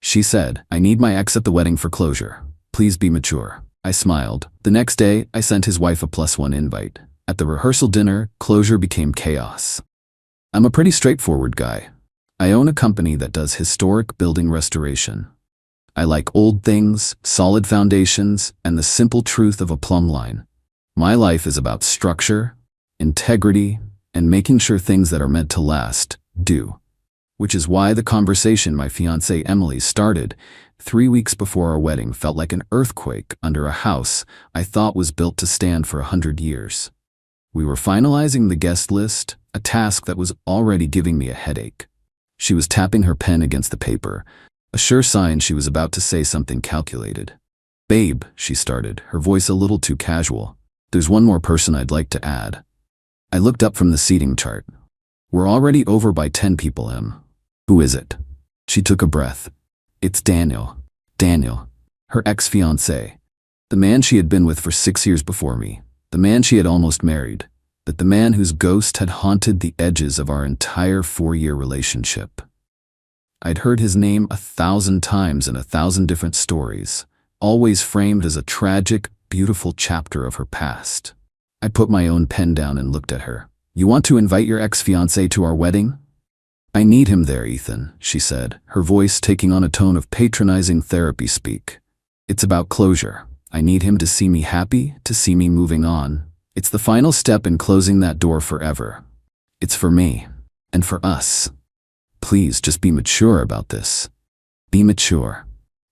She said, "I need my ex at the wedding for closure. Please be mature." I smiled. The next day, I sent his wife a +1 invite. At the rehearsal dinner, closure became chaos. I'm a pretty straightforward guy. I own a company that does historic building restoration. I like old things, solid foundations, and the simple truth of a plumb line. My life is about structure, integrity, and making sure things that are meant to last do. Which is why the conversation my fiancée Emily started 3 weeks before our wedding felt like an earthquake under a house I thought was built to stand for 100 years. We were finalizing the guest list, a task that was already giving me a headache. She was tapping her pen against the paper, a sure sign she was about to say something calculated. "Babe," she started, her voice a little too casual. "There's one more person I'd like to add." I looked up from the seating chart. "We're already over by 10 people, Em." "Who is it?" She took a breath. "It's Daniel." Daniel, her ex-fiancé. The man she had been with for 6 years before me. The man she had almost married. The man whose ghost had haunted the edges of our entire 4-year relationship. I'd heard his name 1,000 times in 1,000 different stories, always framed as a tragic, beautiful chapter of her past. I put my own pen down and looked at her. "You want to invite your ex-fiancé to our wedding?" "I need him there, Ethan," she said, her voice taking on a tone of patronizing therapy speak. "It's about closure. I need him to see me happy, to see me moving on. It's the final step in closing that door forever. It's for me, and for us. Please just be mature about this. Be mature."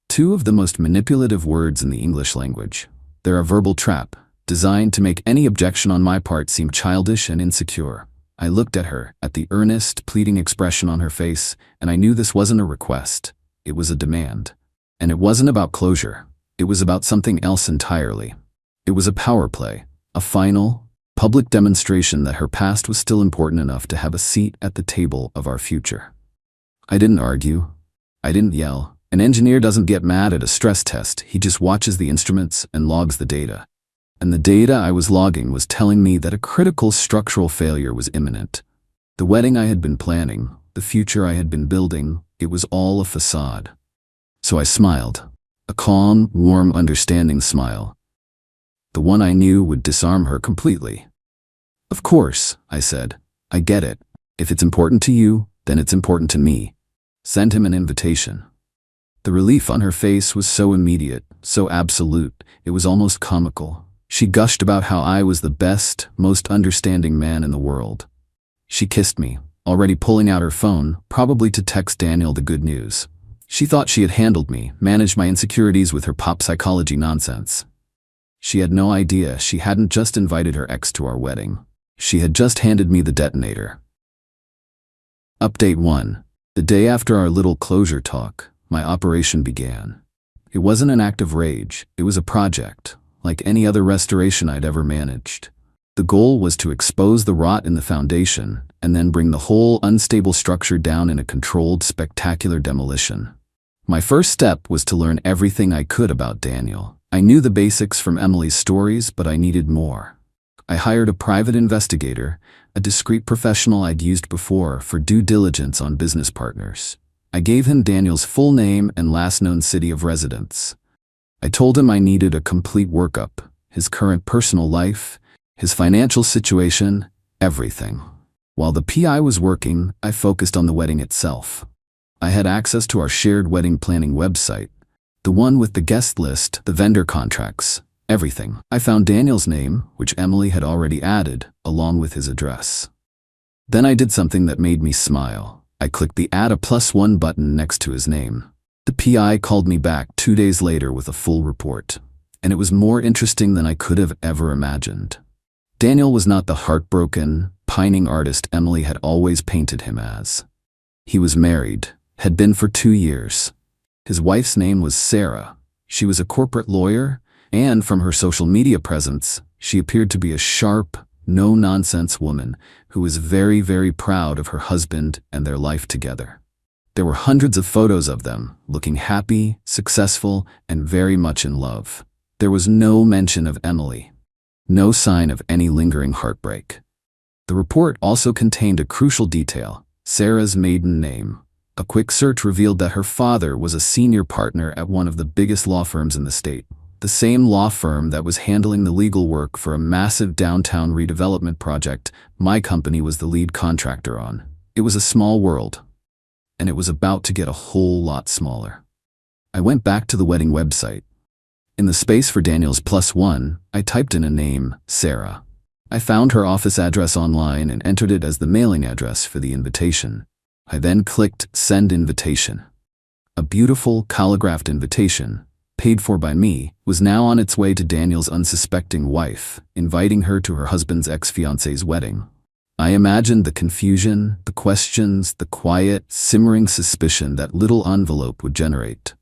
2 of the most manipulative words in the English language. They're a verbal trap, designed to make any objection on my part seem childish and insecure. I looked at her, at the earnest, pleading expression on her face, and I knew this wasn't a request. It was a demand. And it wasn't about closure. It was about something else entirely. It was a power play, a final, public demonstration that her past was still important enough to have a seat at the table of our future. I didn't argue. I didn't yell. An engineer doesn't get mad at a stress test. He just watches the instruments and logs the data. And the data I was logging was telling me that a critical structural failure was imminent. The wedding I had been planning, the future I had been building, it was all a facade. So I smiled. A calm, warm, understanding smile. The one I knew would disarm her completely. "Of course," I said. "I get it. If it's important to you, then it's important to me. Send him an invitation." The relief on her face was so immediate, so absolute, it was almost comical. She gushed about how I was the best, most understanding man in the world. She kissed me, already pulling out her phone, probably to text Daniel the good news. She thought she had handled me, managed my insecurities with her pop psychology nonsense. She had no idea she hadn't just invited her ex to our wedding. She had just handed me the detonator. Update 1. The day after our little closure talk, my operation began. It wasn't an act of rage, it was a project, like any other restoration I'd ever managed. The goal was to expose the rot in the foundation and then bring the whole unstable structure down in a controlled, spectacular demolition. My first step was to learn everything I could about Daniel. I knew the basics from Emily's stories, but I needed more. I hired a private investigator, a discreet professional I'd used before for due diligence on business partners. I gave him Daniel's full name and last known city of residence. I told him I needed a complete workup, his current personal life, his financial situation, everything. While the PI was working, I focused on the wedding itself. I had access to our shared wedding planning website, the one with the guest list, the vendor contracts, everything. I found Daniel's name, which Emily had already added, along with his address. Then I did something that made me smile. I clicked the Add a +1 button next to his name. The PI called me back 2 days later with a full report, and it was more interesting than I could have ever imagined. Daniel was not the heartbroken, pining artist Emily had always painted him as. He was married, had been for 2 years. His wife's name was Sarah. She was a corporate lawyer, and from her social media presence, she appeared to be a sharp, no-nonsense woman who was very, very proud of her husband and their life together. There were hundreds of photos of them, looking happy, successful, and very much in love. There was no mention of Emily. No sign of any lingering heartbreak. The report also contained a crucial detail, Sarah's maiden name. A quick search revealed that her father was a senior partner at one of the biggest law firms in the state, the same law firm that was handling the legal work for a massive downtown redevelopment project my company was the lead contractor on. It was a small world, and it was about to get a whole lot smaller. I went back to the wedding website. In the space for Daniel's +1, I typed in a name, Sarah. I found her office address online and entered it as the mailing address for the invitation. I then clicked Send Invitation. A beautiful, calligraphed invitation, paid for by me, was now on its way to Daniel's unsuspecting wife, inviting her to her husband's ex-fiancé's wedding. I imagined the confusion, the questions, the quiet, simmering suspicion that little envelope would generate.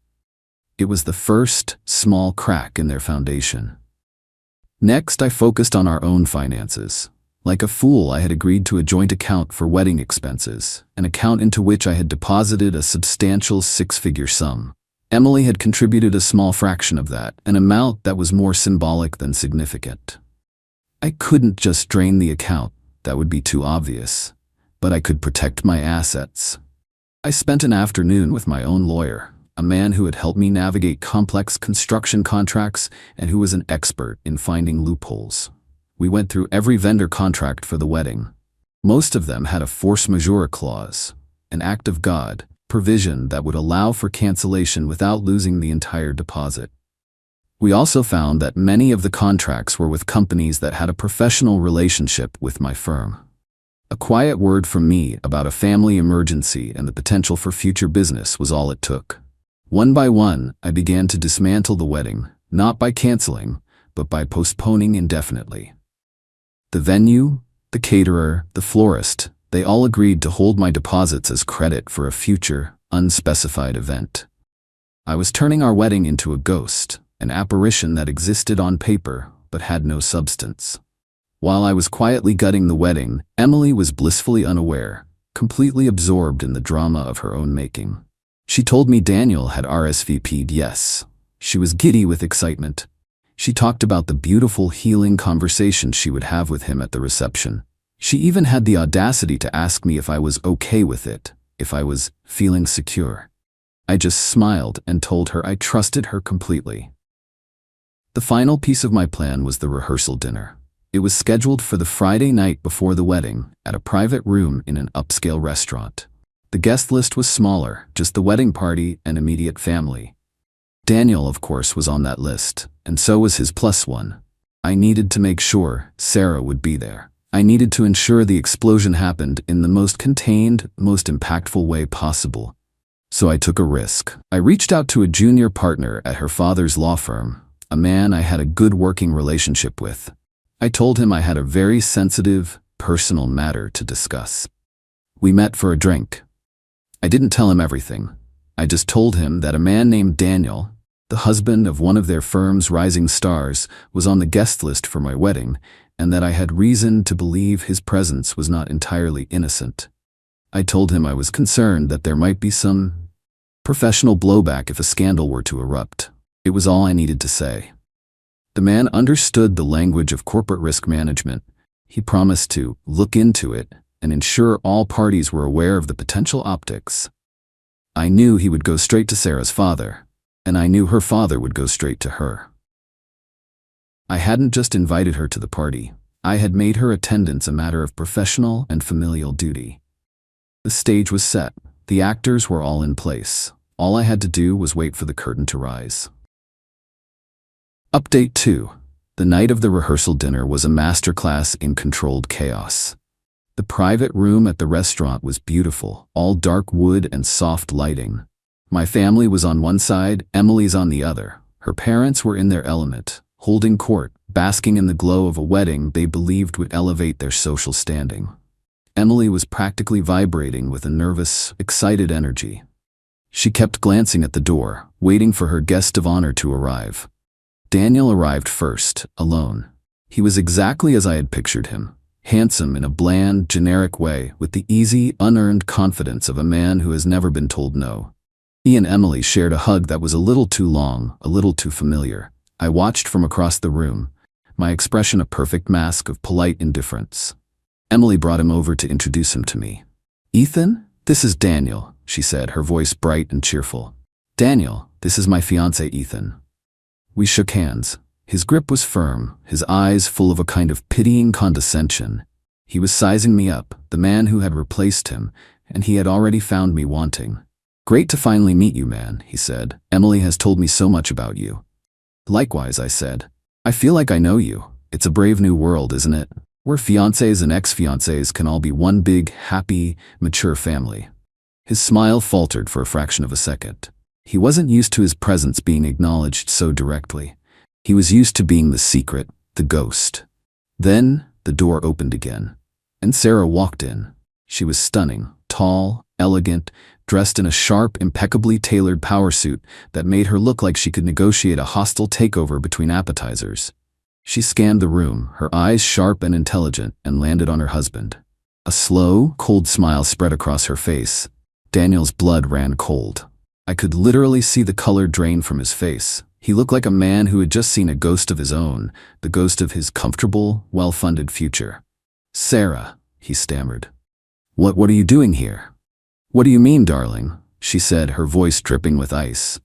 It was the first, small crack in their foundation. Next, I focused on our own finances. Like a fool, I had agreed to a joint account for wedding expenses, an account into which I had deposited a substantial six-figure sum. Emily had contributed a small fraction of that, an amount that was more symbolic than significant. I couldn't just drain the account, that would be too obvious, but I could protect my assets. I spent an afternoon with my own lawyer, a man who had helped me navigate complex construction contracts and who was an expert in finding loopholes. We went through every vendor contract for the wedding. Most of them had a force majeure clause, an act of God, provision that would allow for cancellation without losing the entire deposit. We also found that many of the contracts were with companies that had a professional relationship with my firm. A quiet word from me about a family emergency and the potential for future business was all it took. One by one, I began to dismantle the wedding, not by canceling, but by postponing indefinitely. The venue, the caterer, the florist, they all agreed to hold my deposits as credit for a future, unspecified event. I was turning our wedding into a ghost, an apparition that existed on paper but had no substance. While I was quietly gutting the wedding, Emily was blissfully unaware, completely absorbed in the drama of her own making. She told me Daniel had RSVP'd yes. She was giddy with excitement. She talked about the beautiful, healing conversations she would have with him at the reception. She even had the audacity to ask me if I was okay with it, if I was feeling secure. I just smiled and told her I trusted her completely. The final piece of my plan was the rehearsal dinner. It was scheduled for the Friday night before the wedding, at a private room in an upscale restaurant. The guest list was smaller, just the wedding party and immediate family. Daniel, of course, was on that list, and so was his +1. I needed to make sure Sarah would be there. I needed to ensure the explosion happened in the most contained, most impactful way possible. So I took a risk. I reached out to a junior partner at her father's law firm, a man I had a good working relationship with. I told him I had a very sensitive, personal matter to discuss. We met for a drink. I didn't tell him everything. I just told him that a man named Daniel, the husband of one of their firm's rising stars, was on the guest list for my wedding, and that I had reason to believe his presence was not entirely innocent. I told him I was concerned that there might be some professional blowback if a scandal were to erupt. It was all I needed to say. The man understood the language of corporate risk management. He promised to look into it and ensure all parties were aware of the potential optics. I knew he would go straight to Sarah's father, and I knew her father would go straight to her. I hadn't just invited her to the party. I had made her attendance a matter of professional and familial duty. The stage was set. The actors were all in place. All I had to do was wait for the curtain to rise. Update 2. The night of the rehearsal dinner was a masterclass in controlled chaos. The private room at the restaurant was beautiful, all dark wood and soft lighting. My family was on one side, Emily's on the other. Her parents were in their element, holding court, basking in the glow of a wedding they believed would elevate their social standing. Emily was practically vibrating with a nervous, excited energy. She kept glancing at the door, waiting for her guest of honor to arrive. Daniel arrived first, alone. He was exactly as I had pictured him. Handsome in a bland, generic way, with the easy, unearned confidence of a man who has never been told no. He and Emily shared a hug that was a little too long, a little too familiar. I watched from across the room, my expression a perfect mask of polite indifference. Emily brought him over to introduce him to me. "Ethan, "This is Daniel," she said, her voice bright and cheerful. "Daniel, this is my fiancé Ethan." We shook hands. His grip was firm, his eyes full of a kind of pitying condescension. He was sizing me up, the man who had replaced him, and he had already found me wanting. "Great to finally meet you, man," he said. "Emily has told me so much about you." "Likewise," I said. "I feel like I know you. It's a brave new world, isn't it? Where fiancés and ex-fiancés can all be one big, happy, mature family." His smile faltered for a fraction of a second. He wasn't used to his presence being acknowledged so directly. He was used to being the secret, the ghost. Then the door opened again, and Sarah walked in. She was stunning, tall, elegant, dressed in a sharp, impeccably tailored power suit that made her look like she could negotiate a hostile takeover between appetizers. She scanned the room, her eyes sharp and intelligent, and landed on her husband. A slow, cold smile spread across her face. Daniel's blood ran cold. I could literally see the color drain from his face. He looked like a man who had just seen a ghost of his own, the ghost of his comfortable, well-funded future. "Sarah," he stammered. What are you doing here?" "What do you mean, darling?" she said, her voice dripping with ice.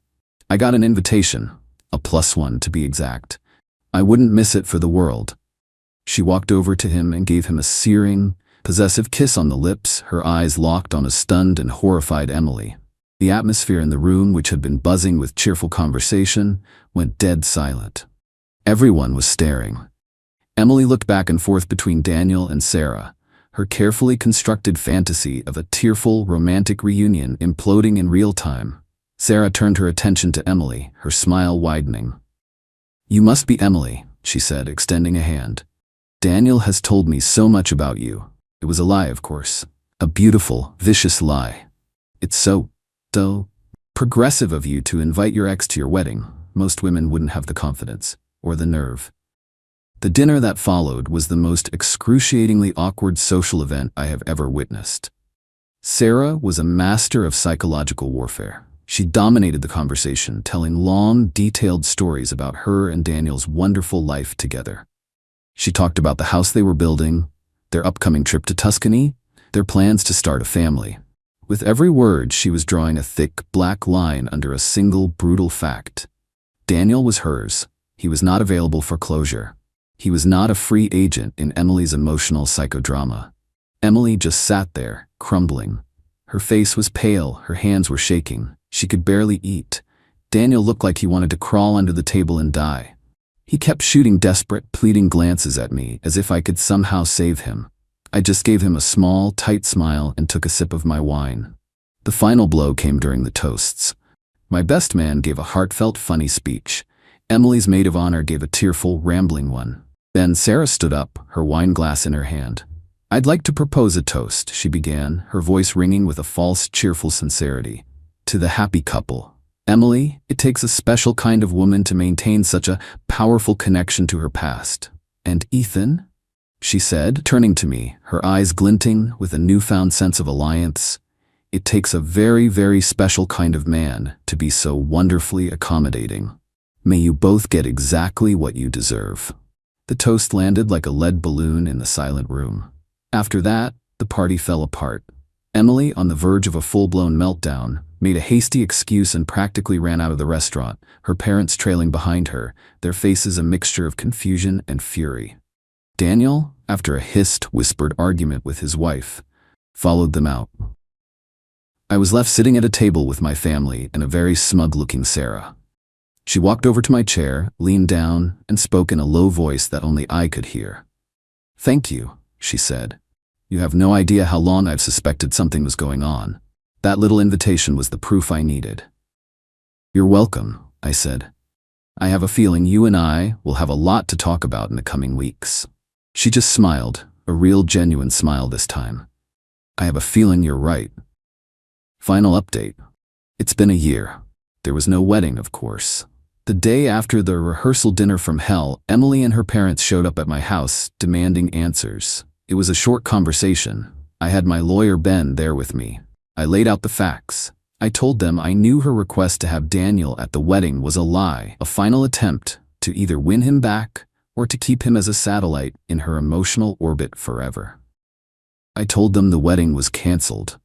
"I got an invitation, a +1 to be exact. I wouldn't miss it for the world." She walked over to him and gave him a searing, possessive kiss on the lips, her eyes locked on a stunned and horrified Emily. The atmosphere in the room, which had been buzzing with cheerful conversation, went dead silent. Everyone was staring. Emily looked back and forth between Daniel and Sarah, her carefully constructed fantasy of a tearful, romantic reunion imploding in real time. Sarah turned her attention to Emily, her smile widening. "You must be Emily," she said, extending a hand. "Daniel has told me so much about you." It was a lie, of course. A beautiful, vicious lie. "It's so progressive of you to invite your ex to your wedding. Most women wouldn't have the confidence, or the nerve." The dinner that followed was the most excruciatingly awkward social event I have ever witnessed. Sarah was a master of psychological warfare. She dominated the conversation, telling long, detailed stories about her and Daniel's wonderful life together. She talked about the house they were building, their upcoming trip to Tuscany, their plans to start a family. With every word, she was drawing a thick, black line under a single, brutal fact. Daniel was hers. He was not available for closure. He was not a free agent in Emily's emotional psychodrama. Emily just sat there, crumbling. Her face was pale, her hands were shaking. She could barely eat. Daniel looked like he wanted to crawl under the table and die. He kept shooting desperate, pleading glances at me, as if I could somehow save him. I just gave him a small, tight smile and took a sip of my wine. The final blow came during the toasts. My best man gave a heartfelt, funny speech. Emily's maid of honor gave a tearful, rambling one. Then Sarah stood up, her wine glass in her hand. "I'd like to propose a toast," she began, her voice ringing with a false, cheerful sincerity. "To the happy couple. Emily, it takes a special kind of woman to maintain such a powerful connection to her past. And Ethan?" she said, turning to me, her eyes glinting with a newfound sense of alliance. "It takes a very, very special kind of man to be so wonderfully accommodating. May you both get exactly what you deserve." The toast landed like a lead balloon in the silent room. After that, the party fell apart. Emily, on the verge of a full-blown meltdown, made a hasty excuse and practically ran out of the restaurant, her parents trailing behind her, their faces a mixture of confusion and fury. Daniel, after a hissed, whispered argument with his wife, followed them out. I was left sitting at a table with my family and a very smug-looking Sarah. She walked over to my chair, leaned down, and spoke in a low voice that only I could hear. "Thank you," she said. "You have no idea how long I've suspected something was going on. That little invitation was the proof I needed." "You're welcome," I said. "I have a feeling you and I will have a lot to talk about in the coming weeks." She just smiled, a real genuine smile this time. "I have a feeling you're right." Final update. It's been a year. There was no wedding, of course. The day after the rehearsal dinner from hell, Emily and her parents showed up at my house, demanding answers. It was a short conversation. I had my lawyer Ben there with me. I laid out the facts. I told them I knew her request to have Daniel at the wedding was a lie, a final attempt to either win him back or to keep him as a satellite in her emotional orbit forever. I told them the wedding was canceled.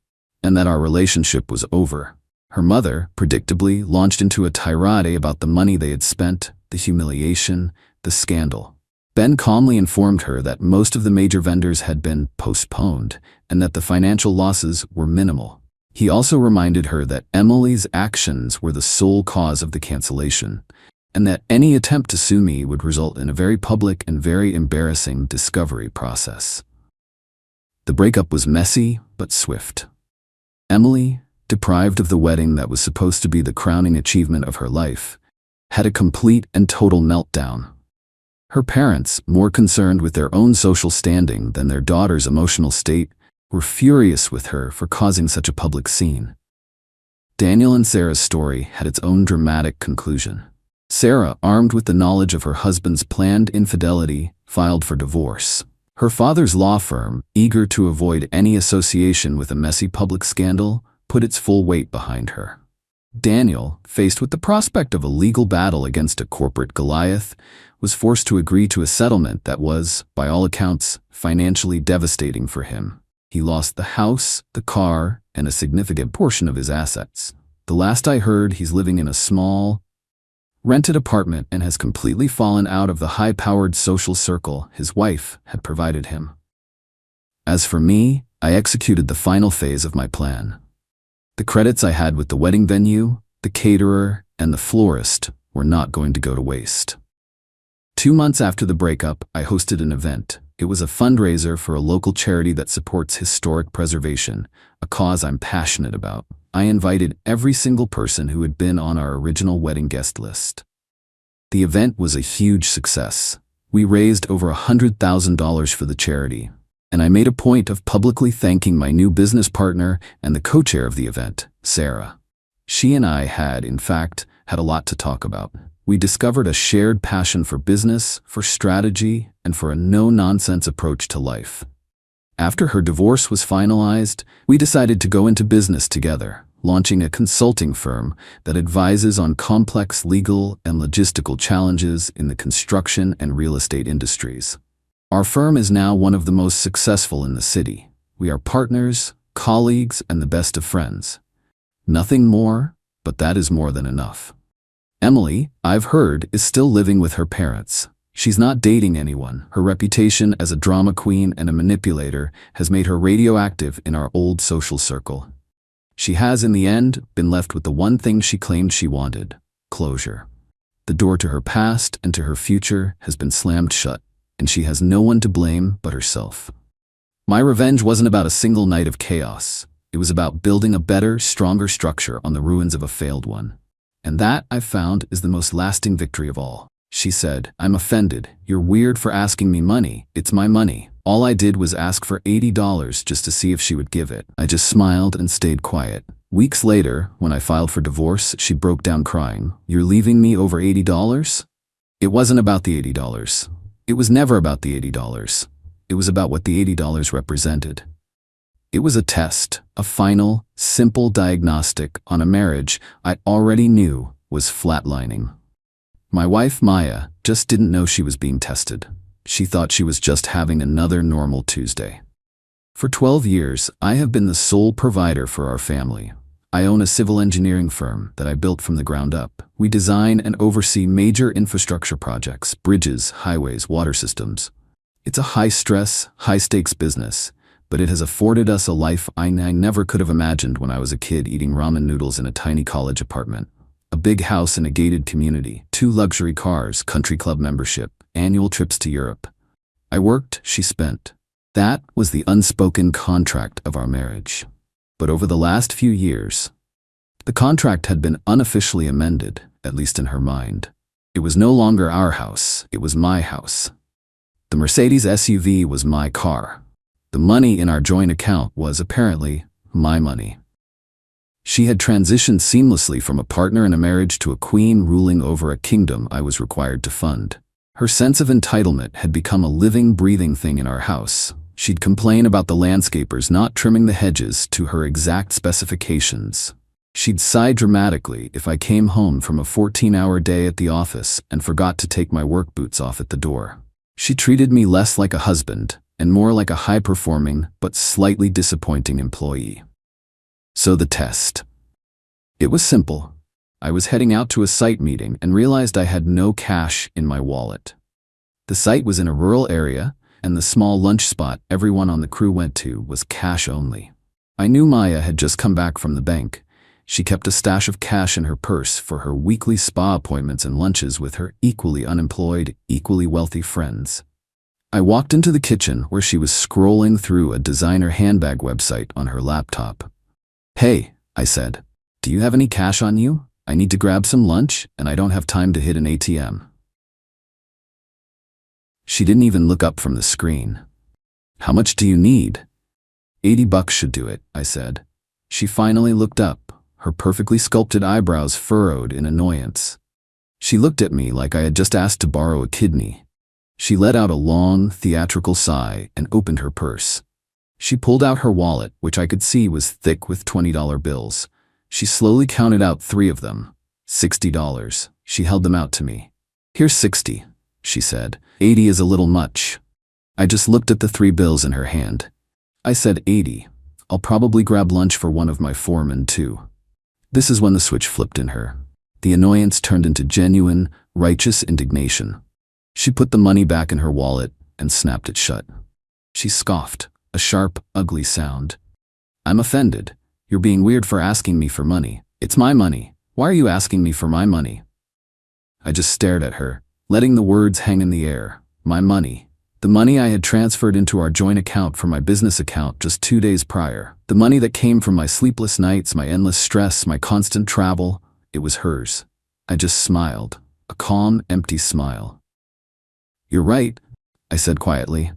and that our relationship was over. Her mother, predictably, launched into a tirade about the money they had spent, the humiliation, the scandal. Ben calmly informed her that most of the major vendors had been postponed and that the financial losses were minimal. He also reminded her that Emily's actions were the sole cause of the cancellation, and that any attempt to sue me would result in a very public and very embarrassing discovery process. The breakup was messy but swift. Emily, deprived of the wedding that was supposed to be the crowning achievement of her life, had a complete and total meltdown. Her parents, more concerned with their own social standing than their daughter's emotional state, were furious with her for causing such a public scene. Daniel and Sarah's story had its own dramatic conclusion. Sarah, armed with the knowledge of her husband's planned infidelity, filed for divorce. Her father's law firm, eager to avoid any association with a messy public scandal, put its full weight behind her. Daniel, faced with the prospect of a legal battle against a corporate Goliath, was forced to agree to a settlement that was, by all accounts, financially devastating for him. He lost the house, the car, and a significant portion of his assets. The last I heard, he's living in a small, rented apartment and has completely fallen out of the high-powered social circle his wife had provided him. As for me, I executed the final phase of my plan. The credits I had with the wedding venue, the caterer, and the florist were not going to go to waste. 2 months after the breakup, I hosted an event. It was a fundraiser for a local charity that supports historic preservation, a cause I'm passionate about. I invited every single person who had been on our original wedding guest list. The event was a huge success. We raised over $100,000 for the charity, and I made a point of publicly thanking my new business partner and the co-chair of the event, Sarah. She and I had, in fact, had a lot to talk about. We discovered a shared passion for business, for strategy, and for a no-nonsense approach to life. After her divorce was finalized, we decided to go into business together, launching a consulting firm that advises on complex legal and logistical challenges in the construction and real estate industries. Our firm is now one of the most successful in the city. We are partners, colleagues, and the best of friends. Nothing more, but that is more than enough. Emily, I've heard, is still living with her parents. She's not dating anyone. Her reputation as a drama queen and a manipulator has made her radioactive in our old social circle. She has, in the end, been left with the one thing she claimed she wanted: closure. The door to her past and to her future has been slammed shut, and she has no one to blame but herself. My revenge wasn't about a single night of chaos. It was about building a better, stronger structure on the ruins of a failed one. And that, I've found, is the most lasting victory of all. She said, "I'm offended. You're weird for asking me money. It's my money. All I did was ask for $80 just to see if she would give it." I just smiled and stayed quiet. Weeks later, when I filed for divorce, she broke down crying. "You're leaving me over $80? It wasn't about the $80. It was never about the $80. It was about what the $80 represented. It was a test, a final, simple diagnostic on a marriage I already knew was flatlining. My wife, Maya, just didn't know she was being tested. She thought she was just having another normal Tuesday. For 12 years, I have been the sole provider for our family. I own a civil engineering firm that I built from the ground up. We design and oversee major infrastructure projects, bridges, highways, water systems. It's a high-stress, high-stakes business, but it has afforded us a life I never could have imagined when I was a kid eating ramen noodles in a tiny college apartment. A big house in a gated community, 2 luxury cars, country club membership, annual trips to Europe. I worked, she spent. That was the unspoken contract of our marriage. But over the last few years, the contract had been unofficially amended, at least in her mind. It was no longer our house, it was my house. The Mercedes SUV was my car. The money in our joint account was, apparently, my money. She had transitioned seamlessly from a partner in a marriage to a queen ruling over a kingdom I was required to fund. Her sense of entitlement had become a living, breathing thing in our house. She'd complain about the landscapers not trimming the hedges to her exact specifications. She'd sigh dramatically if I came home from a 14-hour day at the office and forgot to take my work boots off at the door. She treated me less like a husband and more like a high-performing but slightly disappointing employee. So the test. It was simple. I was heading out to a site meeting and realized I had no cash in my wallet. The site was in a rural area, and the small lunch spot everyone on the crew went to was cash only. I knew Maya had just come back from the bank. She kept a stash of cash in her purse for her weekly spa appointments and lunches with her equally unemployed, equally wealthy friends. I walked into the kitchen where she was scrolling through a designer handbag website on her laptop. "Hey," I said, "do you have any cash on you? I need to grab some lunch, and I don't have time to hit an ATM." She didn't even look up from the screen. "How much do you need?" $80 should do it," I said. She finally looked up, her perfectly sculpted eyebrows furrowed in annoyance. She looked at me like I had just asked to borrow a kidney. She let out a long, theatrical sigh and opened her purse. She pulled out her wallet, which I could see was thick with $20 bills. She slowly counted out 3 of them. $60. She held them out to me. "Here's 60, she said. 80 is a little much." I just looked at the 3 bills in her hand. I said 80. "I'll probably grab lunch for one of my foremen too." This is when the switch flipped in her. The annoyance turned into genuine, righteous indignation. She put the money back in her wallet and snapped it shut. She scoffed, a sharp, ugly sound. "I'm offended. You're being weird for asking me for money. It's my money. Why are you asking me for my money?" I just stared at her, letting the words hang in the air. My money. The money I had transferred into our joint account from my business account just 2 days prior. The money that came from my sleepless nights, my endless stress, my constant travel. It was hers. I just smiled. A calm, empty smile. "You're right," I said quietly.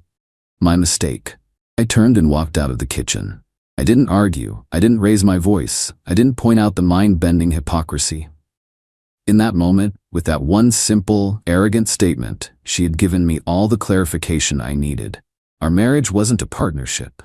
"My mistake." I turned and walked out of the kitchen. I didn't argue. I didn't raise my voice. I didn't point out the mind-bending hypocrisy. In that moment, with that one simple, arrogant statement, she had given me all the clarification I needed. Our marriage wasn't a partnership.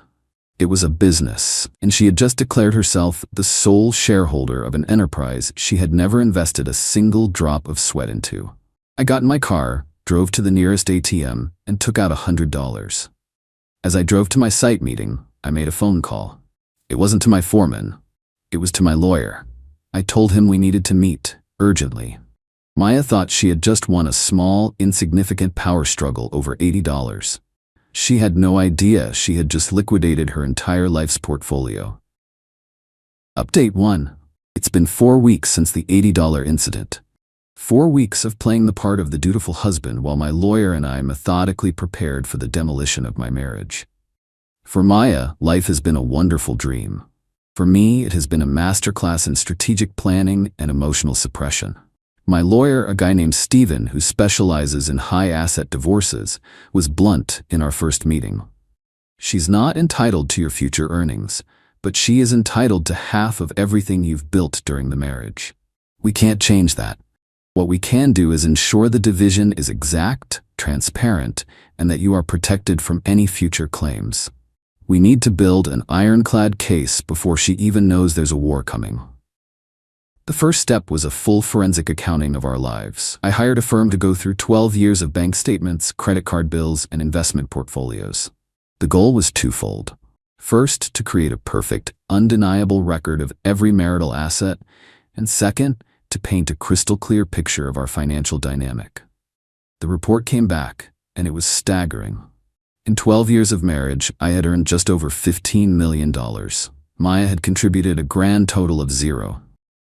It was a business, and she had just declared herself the sole shareholder of an enterprise she had never invested a single drop of sweat into. I got in my car, drove to the nearest ATM, and took out $100. As I drove to my site meeting, I made a phone call. It wasn't to my foreman. It was to my lawyer. I told him we needed to meet, urgently. Maya thought she had just won a small, insignificant power struggle over $80. She had no idea she had just liquidated her entire life's portfolio. Update 1. It's been 4 weeks since the $80 incident. 4 weeks of playing the part of the dutiful husband while my lawyer and I methodically prepared for the demolition of my marriage. For Maya, life has been a wonderful dream. For me, it has been a masterclass in strategic planning and emotional suppression. My lawyer, a guy named Steven who specializes in high-asset divorces, was blunt in our first meeting. "She's not entitled to your future earnings, but she is entitled to half of everything you've built during the marriage. We can't change that. What we can do is ensure the division is exact, transparent, and that you are protected from any future claims. We need to build an ironclad case before she even knows there's a war coming." The first step was a full forensic accounting of our lives. I hired a firm to go through 12 years of bank statements, credit card bills, and investment portfolios. The goal was twofold. First, to create a perfect, undeniable record of every marital asset, and second, to paint a crystal-clear picture of our financial dynamic. The report came back, and it was staggering. In 12 years of marriage, I had earned just over $15 million. Maya had contributed a grand total of 0.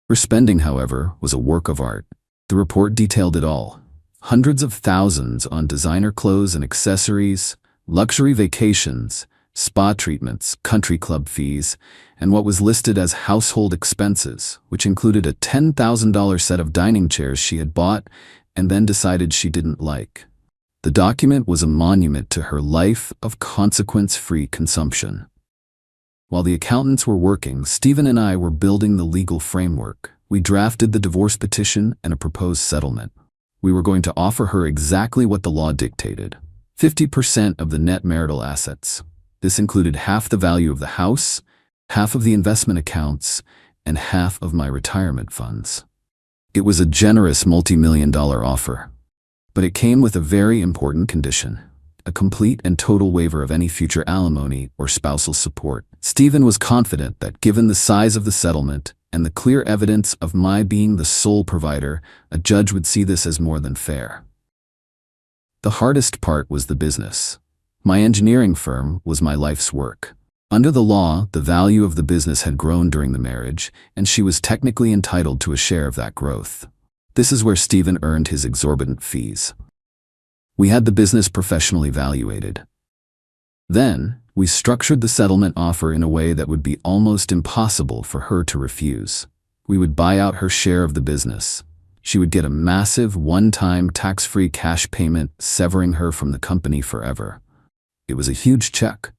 Her spending, however, was a work of art. The report detailed it all. Hundreds of thousands on designer clothes and accessories, luxury vacations, spa treatments, country club fees, and what was listed as household expenses, which included a $10,000 set of dining chairs she had bought and then decided she didn't like. The document was a monument to her life of consequence-free consumption. While the accountants were working, Stephen and I were building the legal framework. We drafted the divorce petition and a proposed settlement. We were going to offer her exactly what the law dictated: 50% of the net marital assets. This included half the value of the house, half of the investment accounts, and half of my retirement funds. It was a generous multi-million-dollar offer. But it came with a very important condition. a complete and total waiver of any future alimony or spousal support. Stephen was confident that given the size of the settlement and the clear evidence of my being the sole provider, a judge would see this as more than fair. The hardest part was the business. My engineering firm was my life's work. Under the law, the value of the business had grown during the marriage, and she was technically entitled to a share of that growth. This is where Stephen earned his exorbitant fees. We had the business professionally evaluated. Then, we structured the settlement offer in a way that would be almost impossible for her to refuse. We would buy out her share of the business. She would get a massive, one-time, tax-free cash payment, severing her from the company forever. It was a huge check,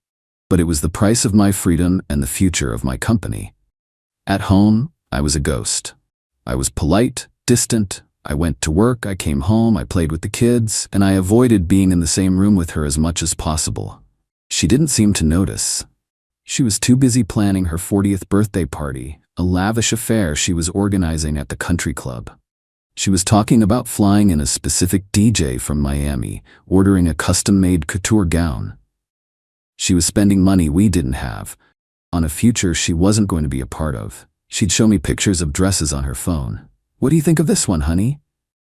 but it was the price of my freedom and the future of my company. At home, I was a ghost. I was polite, distant. I went to work, I came home, I played with the kids, and I avoided being in the same room with her as much as possible. She didn't seem to notice. She was too busy planning her 40th birthday party, a lavish affair she was organizing at the country club. She was talking about flying in a specific DJ from Miami, ordering a custom-made couture gown. She was spending money we didn't have, on a future she wasn't going to be a part of. She'd show me pictures of dresses on her phone. "What do you think of this one, honey?"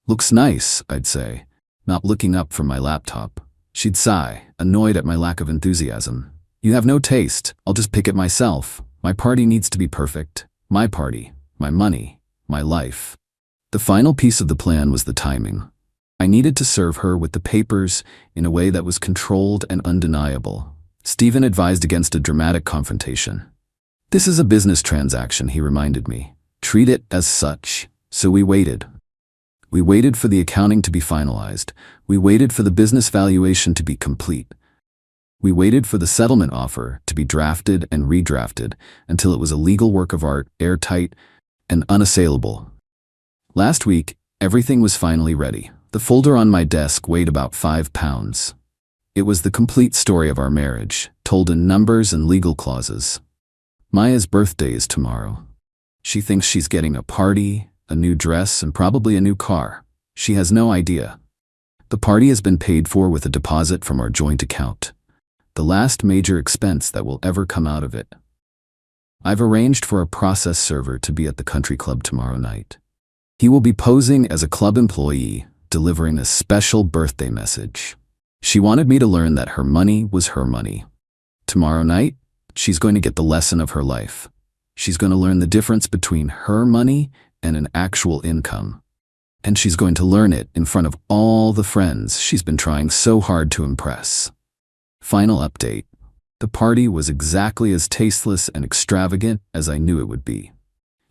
"Looks nice," I'd say, not looking up from my laptop. She'd sigh, annoyed at my lack of enthusiasm. "You have no taste. I'll just pick it myself. My party needs to be perfect. My party, my money, my life." The final piece of the plan was the timing. I needed to serve her with the papers in a way that was controlled and undeniable. Stephen advised against a dramatic confrontation. "This is a business transaction," he reminded me. "Treat it as such." So we waited. We waited for the accounting to be finalized. We waited for the business valuation to be complete. We waited for the settlement offer to be drafted and redrafted until it was a legal work of art, airtight and unassailable. Last week, everything was finally ready. The folder on my desk weighed about 5 pounds. It was the complete story of our marriage, told in numbers and legal clauses. Maya's birthday is tomorrow. She thinks she's getting a party, a new dress, and probably a new car. She has no idea. The party has been paid for with a deposit from our joint account, the last major expense that will ever come out of it. I've arranged for a process server to be at the country club tomorrow night. He will be posing as a club employee, delivering a special birthday message. She wanted me to learn that her money was her money. Tomorrow night, she's going to get the lesson of her life. She's going to learn the difference between her money and an actual income. And she's going to learn it in front of all the friends she's been trying so hard to impress. Final update. The party was exactly as tasteless and extravagant as I knew it would be.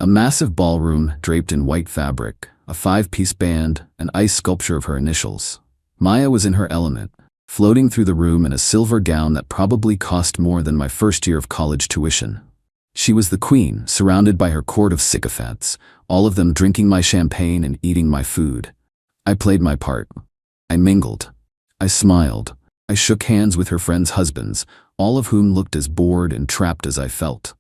A massive ballroom draped in white fabric, a 5-piece band, an ice sculpture of her initials. Maya was in her element, floating through the room in a silver gown that probably cost more than my first year of college tuition. She was the queen, surrounded by her court of sycophants, all of them drinking my champagne and eating my food. I played my part. I mingled. I smiled. I shook hands with her friends' husbands, all of whom looked as bored and trapped as I felt.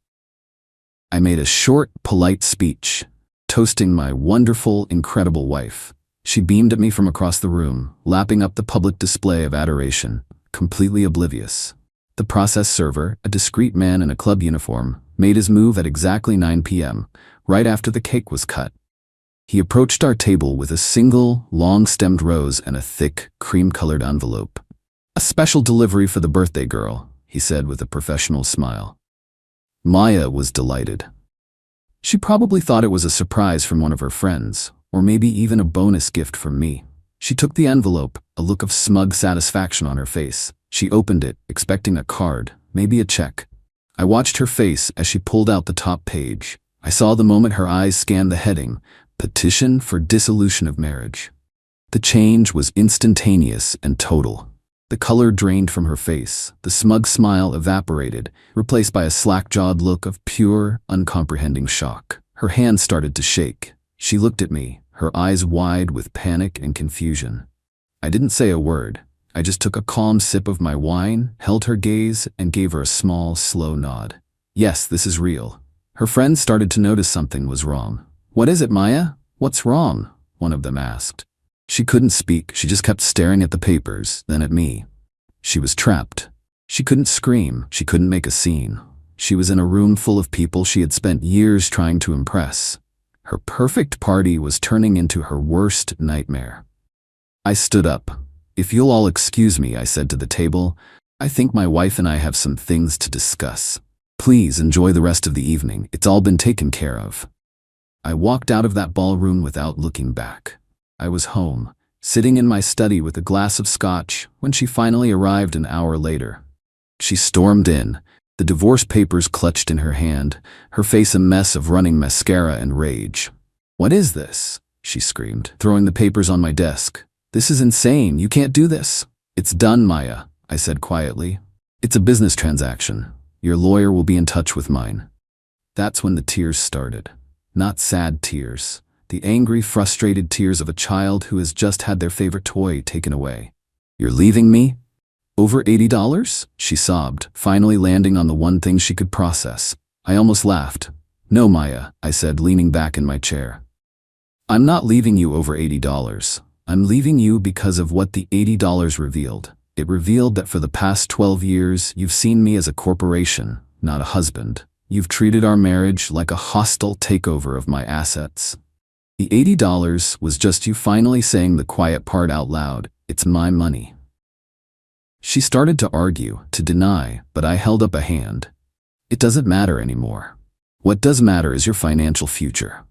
I made a short, polite speech, toasting my wonderful, incredible wife. She beamed at me from across the room, lapping up the public display of adoration, completely oblivious. The process server, a discreet man in a club uniform, made his move at exactly 9 p.m., right after the cake was cut. He approached our table with a single, long-stemmed rose and a thick, cream-colored envelope. "A special delivery for the birthday girl," he said with a professional smile. Maya was delighted. She probably thought it was a surprise from one of her friends, or maybe even a bonus gift from me. She took the envelope, a look of smug satisfaction on her face. She opened it, expecting a card, maybe a check. I watched her face as she pulled out the top page. I saw the moment her eyes scanned the heading, "Petition for Dissolution of Marriage." The change was instantaneous and total. The color drained from her face, the smug smile evaporated, replaced by a slack-jawed look of pure, uncomprehending shock. Her hands started to shake. She looked at me, her eyes wide with panic and confusion. I didn't say a word. I just took a calm sip of my wine, held her gaze, and gave her a small, slow nod. Yes, this is real. Her friends started to notice something was wrong. "What is it, Maya? What's wrong?" one of them asked. She couldn't speak. She just kept staring at the papers, then at me. She was trapped. She couldn't scream. She couldn't make a scene. She was in a room full of people she had spent years trying to impress. Her perfect party was turning into her worst nightmare. I stood up. "If you'll all excuse me," I said to the table, "I think my wife and I have some things to discuss. Please enjoy the rest of the evening. It's all been taken care of." I walked out of that ballroom without looking back. I was home, sitting in my study with a glass of scotch when she finally arrived an hour later. She stormed in, the divorce papers clutched in her hand, her face a mess of running mascara and rage. "What is this?" she screamed, throwing the papers on my desk. "This is insane. You can't do this." "It's done, Maya," I said quietly. "It's a business transaction. Your lawyer will be in touch with mine." That's when the tears started. Not sad tears. The angry, frustrated tears of a child who has just had their favorite toy taken away. "You're leaving me? Over $80? She sobbed, finally landing on the one thing she could process. I almost laughed. "No, Maya," I said, leaning back in my chair. "I'm not leaving you over $80. I'm leaving you because of what the $80 revealed. It revealed that for the past 12 years, you've seen me as a corporation, not a husband. You've treated our marriage like a hostile takeover of my assets. The $80 was just you finally saying the quiet part out loud. It's my money." She started to argue, to deny, but I held up a hand. "It doesn't matter anymore. What does matter is your financial future.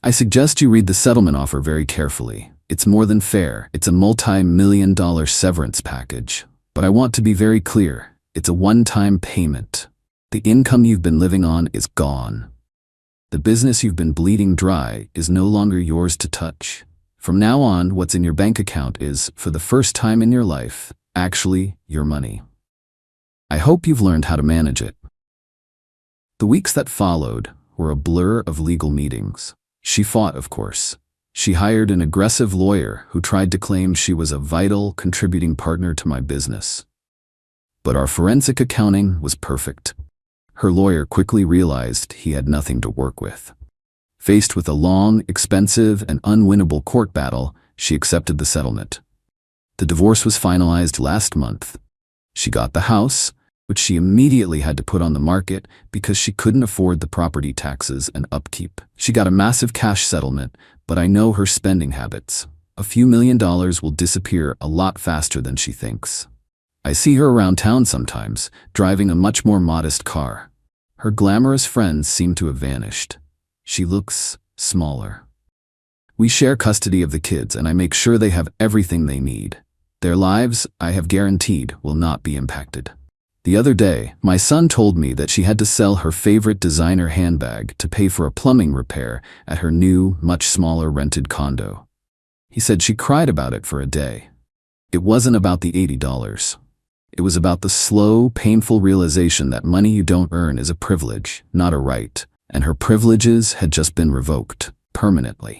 I suggest you read the settlement offer very carefully. It's more than fair. It's a multi-million-dollar severance package. But I want to be very clear. It's a one-time payment. The income you've been living on is gone. The business you've been bleeding dry is no longer yours to touch. From now on, what's in your bank account is, for the first time in your life, actually your money. I hope you've learned how to manage it." The weeks that followed were a blur of legal meetings. She fought, of course. She hired an aggressive lawyer who tried to claim she was a vital, contributing partner to my business. But our forensic accounting was perfect. Her lawyer quickly realized he had nothing to work with. Faced with a long, expensive, and unwinnable court battle, she accepted the settlement. The divorce was finalized last month. She got the house, which she immediately had to put on the market because she couldn't afford the property taxes and upkeep. She got a massive cash settlement, but I know her spending habits. A few $1,000,000 will disappear a lot faster than she thinks. I see her around town sometimes, driving a much more modest car. Her glamorous friends seem to have vanished. She looks smaller. We share custody of the kids, and I make sure they have everything they need. Their lives, I have guaranteed, will not be impacted. The other day, my son told me that she had to sell her favorite designer handbag to pay for a plumbing repair at her new, much smaller rented condo. He said she cried about it for a day. It wasn't about the $80. It was about the slow, painful realization that money you don't earn is a privilege, not a right, and her privileges had just been revoked, permanently.